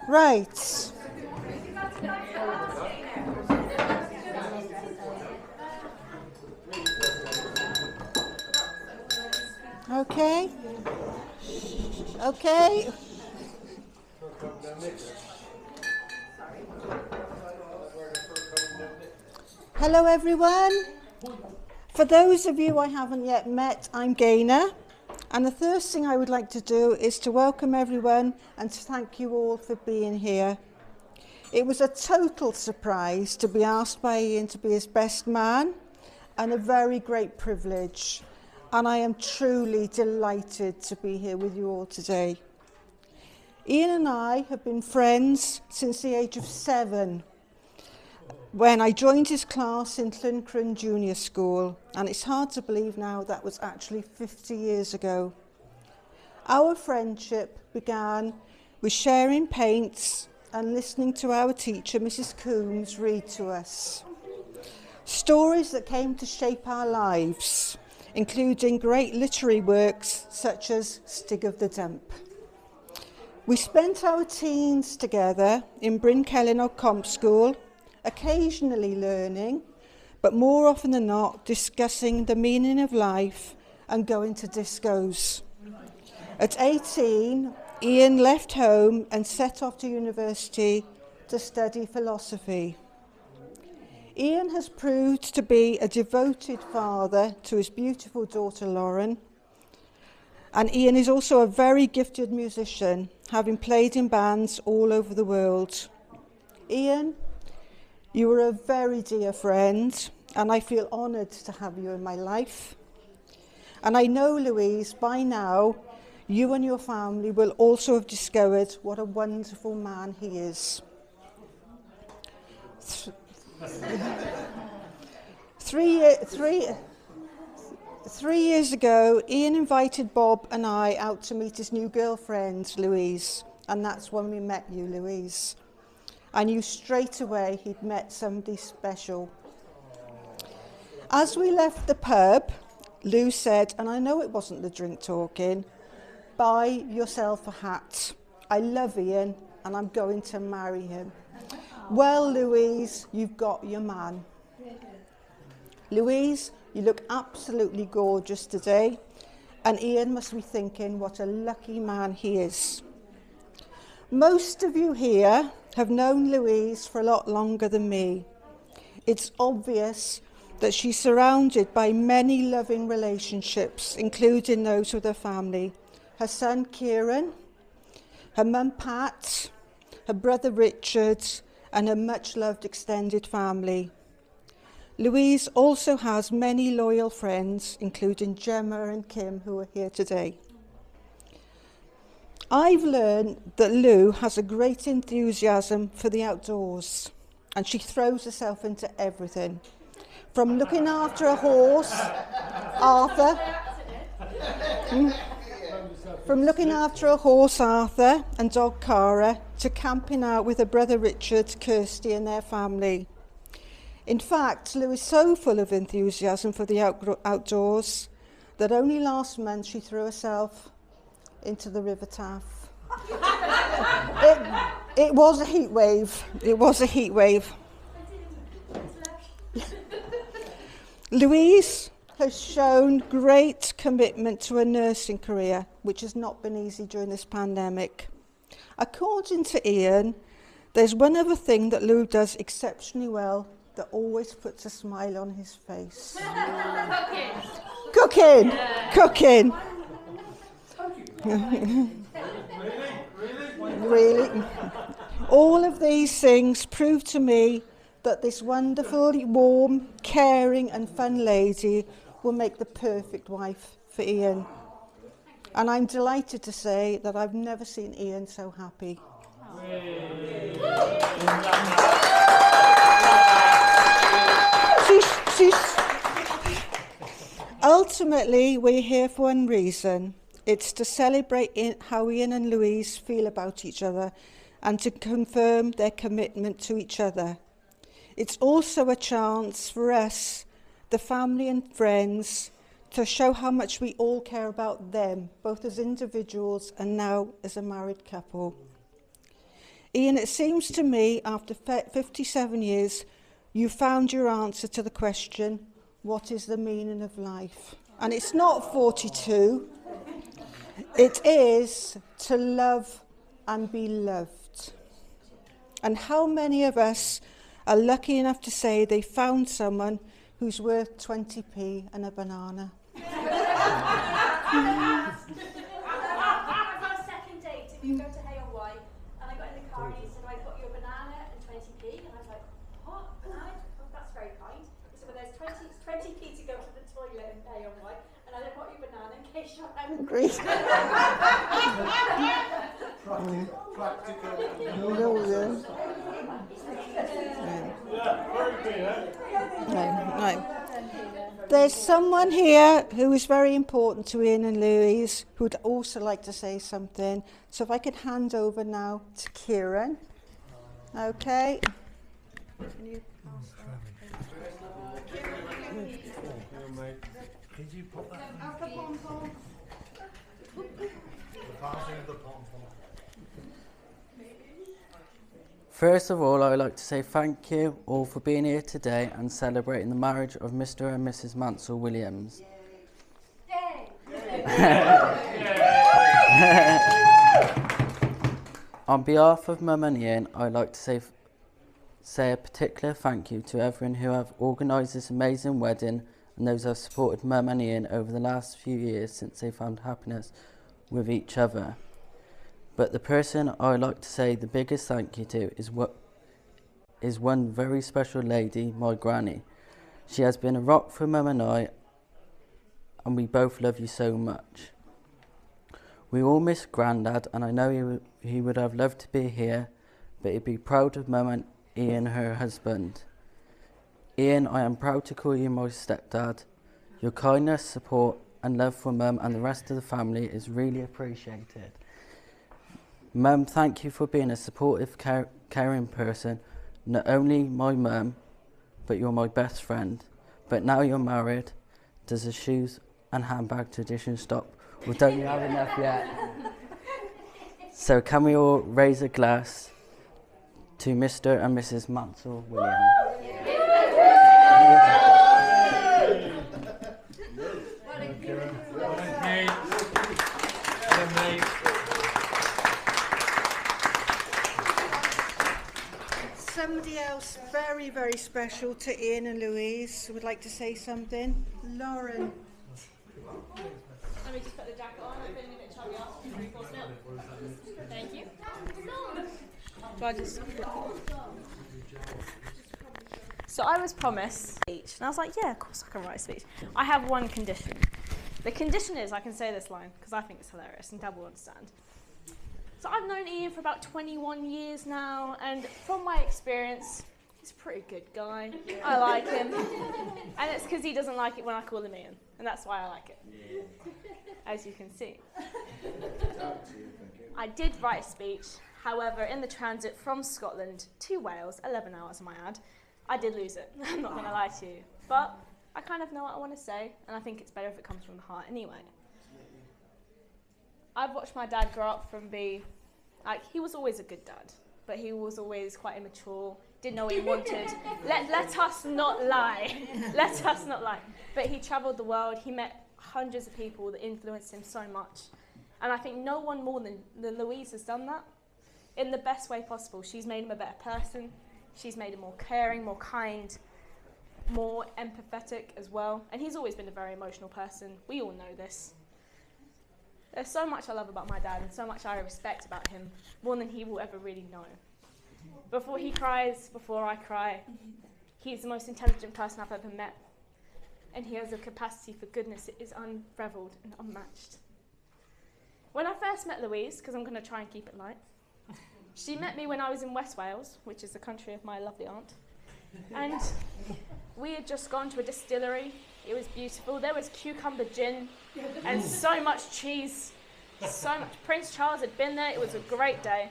Right. Okay. Okay. Hello, everyone. For those of you I haven't yet met, I'm Gaynor. And the first thing I would like to do is to welcome everyone and to thank you all for being here. It was a total surprise to be asked by Ian to be his best man, and a very great privilege. And I am truly delighted to be here with you all today. Ian and I have been friends since the age of 7, when I joined his class in Llwyncryn Junior School, and it's hard to believe now that was actually 50 years ago. Our friendship began with sharing paints and listening to our teacher, Mrs. Coombs, read to us. Stories that came to shape our lives, including great literary works such as Stig of the Dump. We spent our teens together in Bryn Celyn Comp School, occasionally learning, but more often than not discussing the meaning of life and going to discos. At 18, Ian left home and set off to university to study philosophy. Ian has proved to be a devoted father to his beautiful daughter Lauren, and Ian is also a very gifted musician, having played in bands all over the world. Ian, you are a very dear friend, and I feel honoured to have you in my life. And I know, Louise, by now, you and your family will also have discovered what a wonderful man he is. Three years ago, Ian invited Bob and I out to meet his new girlfriend, Louise, and that's when we met you, Louise. I knew straight away he'd met somebody special. As we left the pub, Lou said, and I know it wasn't the drink talking, buy yourself a hat. I love Ian and I'm going to marry him. Well, Louise, you've got your man. Louise, you look absolutely gorgeous today, and Ian must be thinking what a lucky man he is. Most of you here have known Louise for a lot longer than me. It's obvious that she's surrounded by many loving relationships, including those with her family. Her son Kieran, her mum Pat, her brother Richard, and her much-loved extended family. Louise also has many loyal friends, including Gemma and Kim, who are here today. I've learned that Lou has a great enthusiasm for the outdoors, and she throws herself into everything. From looking after a horse, Arthur, and dog Cara, to camping out with her brother Richard, Kirsty and their family. In fact, Lou is so full of enthusiasm for the outdoors that only last month she threw herself into the River Taff. It was a heat wave. It was a heat wave. Louise has shown great commitment to her nursing career, which has not been easy during this pandemic. According to Ian, there's one other thing that Lou does exceptionally well that always puts a smile on his face. Cooking. Cooking. Really? All of these things prove to me that this wonderful, warm, caring and fun lady will make the perfect wife for Ian. And I'm delighted to say that I've never seen Ian so happy. Ultimately, we're here for one reason. It's to celebrate how Ian and Louise feel about each other and to confirm their commitment to each other. It's also a chance for us, the family and friends, to show how much we all care about them, both as individuals and now as a married couple. Ian, it seems to me after 57 years, you found your answer to the question, what is the meaning of life? And it's not 42. It is to love and be loved. And how many of us are lucky enough to say they found someone who's worth 20p and a banana? On a second date, if you go to Hay on White, and I got in the car and he said, I got you a banana and 20p, and I was like, what? Banana? Oh, that's very kind. He said, well, there's 20p to go to the toilet in Hay on White, and I then got you a banana in case you're hungry. Practical. Right. There's someone here who is very important to Ian and Louise who would also like to say something. So if I could hand over now to Kieran. Okay. Can you pass Could you put that in? The passing of the pom-pom. First of all, I would like to say thank you all for being here today and celebrating the marriage of Mr. and Mrs. Mansell Williams. On behalf of Mum and Ian, I'd like to say a particular thank you to everyone who have organised this amazing wedding and those who have supported Mum and Ian over the last few years since they found happiness with each other. But the person I would like to say the biggest thank you to is one very special lady, my granny. She has been a rock for Mum and I, and we both love you so much. We all miss Grandad, and I know he would have loved to be here, but he'd be proud of Mum and Ian, her husband. Ian, I am proud to call you my stepdad. Your kindness, support, and love for Mum and the rest of the family is really appreciated. Mum, thank you for being a supportive, caring person. Not only my mum, but you're my best friend. But now you're married, does the shoes and handbag tradition stop? Or don't you have enough yet? So can we all raise a glass to Mr. and Mrs. Mansell Williams? somebody else very, very special to Ian and Louise who would like to say something? Lauren. Let me just put the jacket on. I'm feeling a bit chubby after 3-4 milk. Thank you. So I was promised a speech, and I was like, yeah, of course I can write a speech. I have one condition. The condition is I can say this line, because I think it's hilarious, and Dad will understand. So I've known Ian for about 21 years now, and from my experience, he's a pretty good guy. I like him. And it's because he doesn't like it when I call him Ian, and that's why I like it, as you can see. I did write a speech, however, in the transit from Scotland to Wales, 11 hours I might add, I did lose it. I'm not going to lie to you. But I kind of know what I want to say, and I think it's better if it comes from the heart anyway. I've watched my dad grow up from he was always a good dad, but he was always quite immature, didn't know what he wanted. Let us not lie. Let us not lie. But he travelled the world, he met hundreds of people that influenced him so much. And I think no one more than Louise has done that in the best way possible. She's made him a better person. She's made him more caring, more kind, more empathetic as well. And he's always been a very emotional person. We all know this. There's so much I love about my dad and so much I respect about him, more than he will ever really know. Before he cries, before I cry, he's the most intelligent person I've ever met. And he has a capacity for goodness that is unrivaled and unmatched. When I first met Louise, because I'm going to try and keep it light, she met me when I was in West Wales, which is the country of my lovely aunt. And we had just gone to a distillery. It was beautiful. There was cucumber gin and so much cheese. So much. Prince Charles had been there. It was a great day.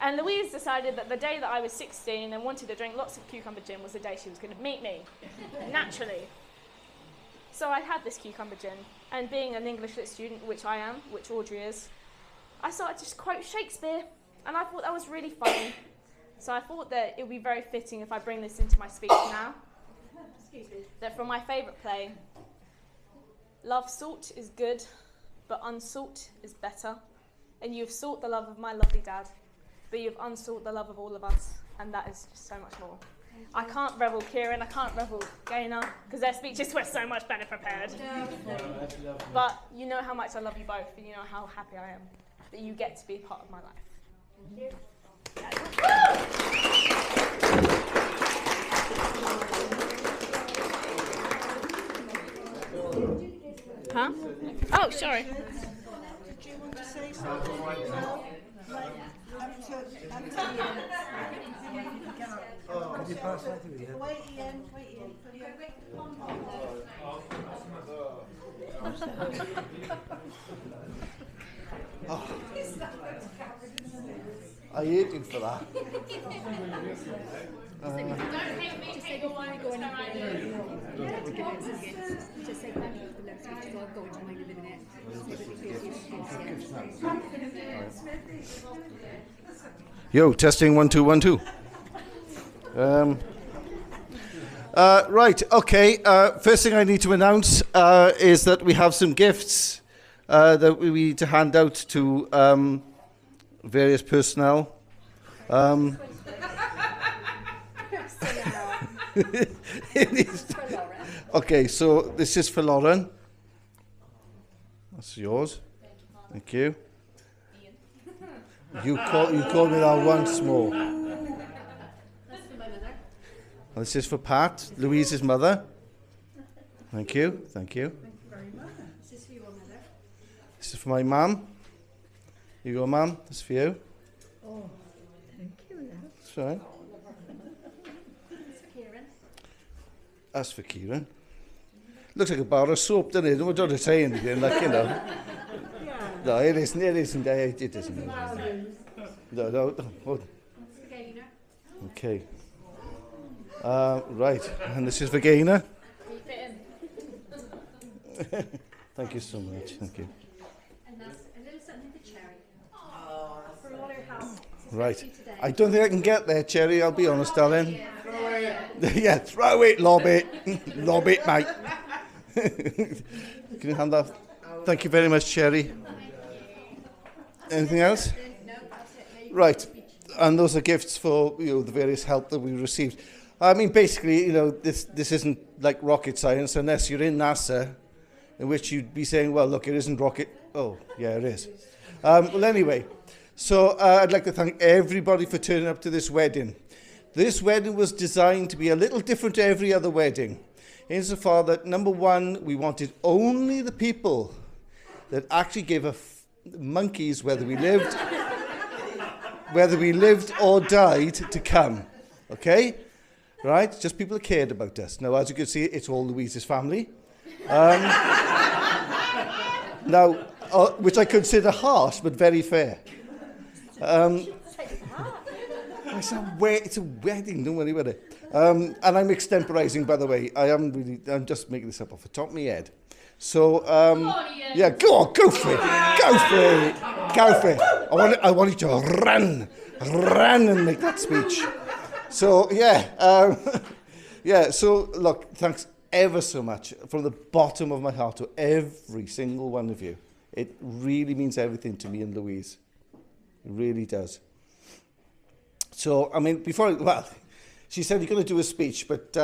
And Louise decided that the day that I was 16 and wanted to drink lots of cucumber gin was the day she was going to meet me, naturally. So I had this cucumber gin, and being an English lit student, which I am, which Audrey is, I started to just quote Shakespeare. And I thought that was really funny. So I thought that it would be very fitting if I bring this into my speech now. That from my favourite play, love sought is good, but unsought is better. And you've sought the love of my lovely dad, but you've unsought the love of all of us, and that is just so much more. I can't revel Kieran, I can't revel Gaynor, because their speeches were so much better prepared. But you know how much I love you both, and you know how happy I am that you get to be a part of my life. Thank you. Huh? Oh, sorry. Did you want to say something? No? Right. Could you pass that to Ian? Wait, Ian. I hate you for that. Don't hate me, hate your wife, go just say thank you for the love speech, I'll go into mine in a minute. Yo, testing 1 2 1 2. Right, okay. First thing I need to announce is that we have some gifts that we need to hand out to various personnel. Okay, so this is for Lauren. That's yours. Thank you. You called me that once more. That's for my mother. This is for Pat, Louise's mother. Thank you. Thank you very much. This is for your mother. This is for my mum. You go, mum. This is for you. Oh, thank you. That's all right. That's for Kieran. That's for Kieran. Looks like a bar of soap, doesn't it? Don't say anything, like, you know. No, it isn't. It isn't. It isn't. No. Oh. That's for Gaynor. Okay. Right. And this is for Gaynor. Keep it in. Thank you so much. Thank you. And that's a little something for Cherry. For all her help. Right. Today. I don't think I can get there, Cherry. I'll be honest, darling. Yeah, throw it, lob it. Lob it, mate. Can you hand that? Thank you very much, Cherry. Anything else? No, that's it. Right. And those are gifts for, you know, the various help that we received. I mean, basically, you know, this isn't like rocket science unless you're in NASA, in which you'd be saying, well, look, it isn't rocket. Oh, yeah, it is. Well, anyway, so I'd like to thank everybody for turning up to this wedding. This wedding was designed to be a little different to every other wedding, insofar that, number one, we wanted only the people that actually gave a monkeys whether we lived or died to come. Okay? Right? Just people that cared about us. Now, as you can see, it's all Louise's family. Now, which I consider harsh, but very fair. It's a wedding, don't worry about it. And I'm extemporising, by the way. I'm just making this up off the top of my head. So, yeah, go for it. Go for it. I want you to run and make that speech. So, yeah. Yeah, so, look, thanks ever so much from the bottom of my heart to every single one of you. It really means everything to me and Louise. It really does. So, I mean, she said you're going to do a speech, but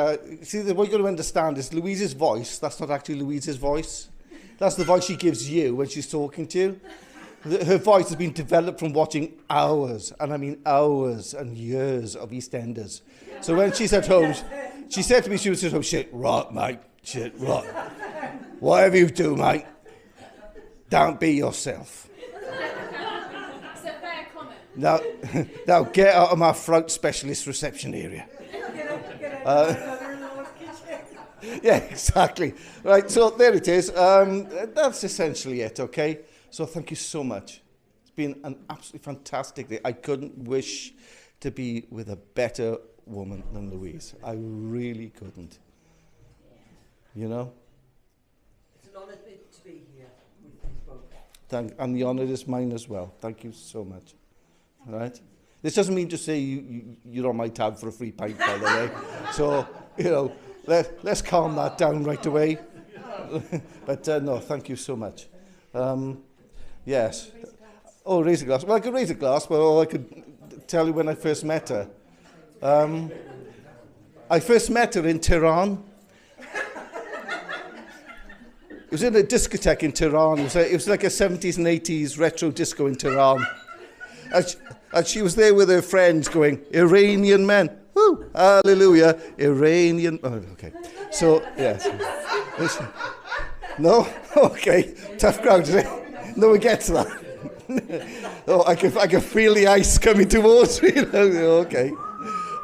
see, what you've got to understand is Louise's voice, that's not actually Louise's voice. That's the voice she gives you when she's talking to you. Her voice has been developed from watching hours, and I mean hours and years of EastEnders. So when she's at home, she said to me, she was at home, shit, rot, mate, shit, rot. Whatever you do, mate, don't be yourself. It's a fair comment. Now get out of my throat specialist reception area. Yeah, exactly. Right, so there it is. That's essentially it, okay? So thank you so much. It's been an absolutely fantastic day. I couldn't wish to be with a better woman than Louise. I really couldn't. You know? It's an honour to be here with these both. And the honour is mine as well. Thank you so much. right? This doesn't mean to say you're on my tab for a free pint, by the way. So, you know, let's calm that down right away. But no, thank you so much. Yes. Oh, raise a glass. Well, I could raise a glass, but I could tell you when I first met her. I first met her in Tehran. It was in a discotheque in Tehran. It was like a 70s and 80s retro disco in Tehran. And she was there with her friends going, Iranian men. Woo, hallelujah, Iranian. Oh, okay. So, yes. No? Okay. Tough crowd, is it? No one gets that. Oh, I can feel the ice coming towards me. Okay.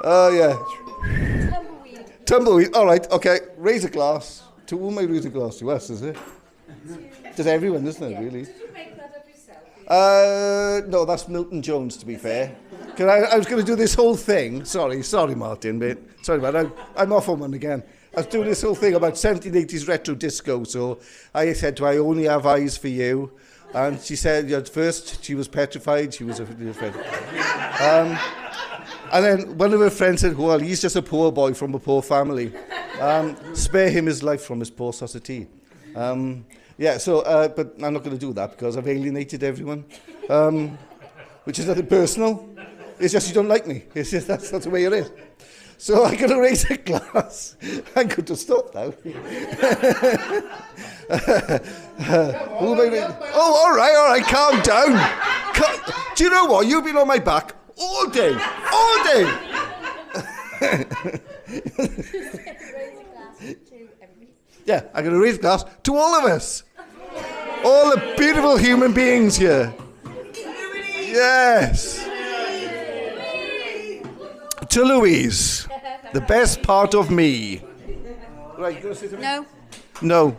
Oh, yeah. Tumbleweed. Tumbleweed. All right, okay. Raise a glass. To whom am I raising a glass to? Us, is it? Does everyone, isn't it, really? Did you make that up yourself? No, that's Milton Jones, to be fair. 'Cause I was going to do this whole thing. Sorry, Martin, but sorry, man. I'm off on one again. I was doing this whole thing about 1780s retro disco, so I said to her, I only have eyes for you. And she said, at first, she was petrified. She was afraid. And then one of her friends said, well, he's just a poor boy from a poor family. Spare him his life from his poor society. Yeah, so, but I'm not going to do that because I've alienated everyone, which is nothing personal. It's just you don't like me. It's just that's the way it is. So I'm going to raise a glass. I'm going to stop now. Oh, all right, calm down. Do you know what? You've been on my back all day. Raise a glass to everybody. Yeah, I'm going to raise a glass to all of us. All the beautiful human beings here. Yes. To Louise, the best part of me. Right, you going to say to me? No. No.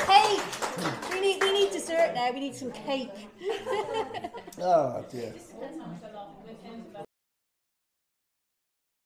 Hey, we need dessert now. We need some cake. Oh, dear.